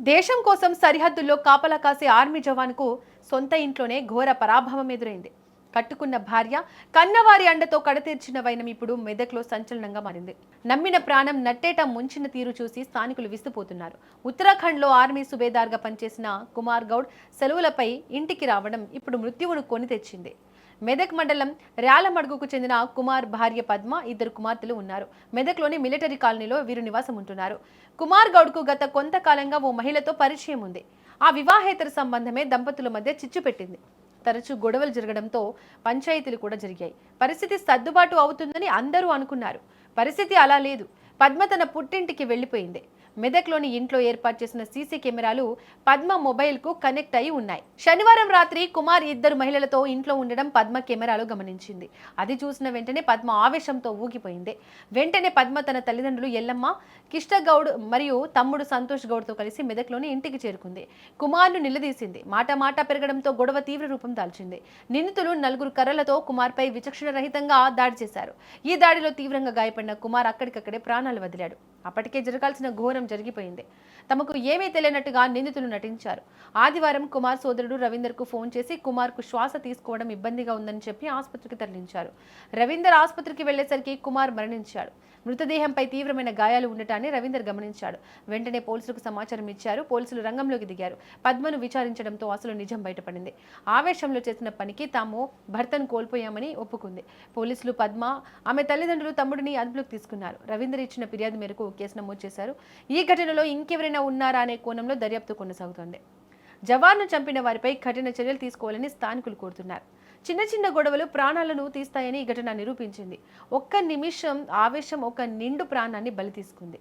దేశం కోసం సరిహద్దుల్లో కాపలా కాసే ఆర్మీ జవాన్కు సొంత ఇంట్లోనే ఘోర పరాభవం ఎదురైంది. కట్టుకున్న భార్య, కన్నవారి అండతో కడతీర్చిన వైనం ఇప్పుడు మెదక్లో సంచలనంగా మారింది. నమ్మిన ప్రాణం నట్టేట ముంచిన తీరు చూసి స్థానికులు విస్తుపోతున్నారు. ఉత్తరాఖండ్లో ఆర్మీ సుబేదార్గా పనిచేసిన కుమార్ గౌడ్ సెలవులపై ఇంటికి రావడం ఇప్పుడు మృత్యువును కొని తెచ్చింది. మెదక్ మండలం ర్యాలమడుగుకు చెందిన కుమార్ భార్య పద్మ, ఇద్దరు కుమార్తెలు ఉన్నారు. మెదక్లోని మిలిటరీ కాలనీలో వీరు నివాసం ఉంటున్నారు. కుమార్ గౌడ్కు గత కొంతకాలంగా ఓ మహిళతో పరిచయం ఉంది. ఆ వివాహేతర సంబంధమే దంపతుల మధ్య చిచ్చు పెట్టింది. తరచూ గొడవలు జరగడంతో పంచాయతీలు కూడా జరిగాయి. పరిస్థితి సర్దుబాటు అవుతుందని అందరూ అనుకున్నారు. పరిస్థితి అలా లేదు. పద్మ తన పుట్టింటికి వెళ్లిపోయింది. మెదక్లోని ఇంట్లో ఏర్పాటు చేసిన సీసీ కెమెరాలు పద్మ మొబైల్కు కనెక్ట్ అయి ఉన్నాయి. శనివారం రాత్రి కుమార్ ఇద్దరు మహిళలతో ఇంట్లో ఉండడం పద్మ కెమెరాలో గమనించింది. అది చూసిన వెంటనే పద్మ ఆవేశంతో ఊగిపోయింది. వెంటనే పద్మ తన తల్లిదండ్రులు ఎల్లమ్మ, కిష్టగౌడ్ మరియు తమ్ముడు సంతోష్ గౌడ్తో కలిసి మెదక్లోని ఇంటికి చేరుకుంది. కుమార్ను నిలదీసింది. మాట పెరగడంతో గొడవ తీవ్ర రూపం దాల్చింది. నిందితులు నలుగురు కర్రలతో కుమార్పై విచక్షణ రహితంగా దాడి చేశారు. ఈ దాడిలో తీవ్రంగా గాయపడిన కుమార్ అక్కడికక్కడే ప్రాణాలు వదిలాడు. అప్పటికే జరగాల్సిన ఘోరం జరిగిపోయింది. తమకు ఏమీ తెలియనట్టుగా నిందితులు నటించారు. ఆదివారం కుమార్ సోదరుడు రవీందర్కు ఫోన్ చేసి కుమార్కు శ్వాస తీసుకోవడం ఇబ్బందిగా ఉందని చెప్పి ఆసుపత్రికి తరలించారు. రవీందర్ ఆసుపత్రికి వెళ్లేసరికి కుమార్ మరణించాడు. మృతదేహంపై తీవ్రమైన గాయాలు ఉండటాన్ని రవీందర్ గమనించాడు. వెంటనే పోలీసులకు సమాచారం ఇచ్చారు. పోలీసులు రంగంలోకి దిగారు. పద్మను విచారించడంతో అసలు నిజం బయటపడింది. ఆవేశంలో చేసిన పనికి తాము భర్తను కోల్పోయామని ఒప్పుకుంది. పోలీసులు పద్మ, ఆమె తల్లిదండ్రులు, తమ్ముడిని అదుపులోకి తీసుకున్నారు. రవీందర్ ఇచ్చిన ఫిర్యాదు మేరకు కేసు నమోదు చేశారు. ఈ ఘటనలో ఇంకెవరైనా ఉన్నారా అనే కోణంలో దర్యాప్తు కొనసాగుతోంది. జవాన్ను చంపిన వారిపై కఠిన చర్యలు తీసుకోవాలని స్థానికులు కోరుతున్నారు. చిన్న గొడవలు ప్రాణాలను తీస్తాయని ఈ ఘటన నిరూపించింది. ఒక్క నిమిషం ఆవేశం ఒక నిండు ప్రాణాన్ని బలి తీసుకుంది.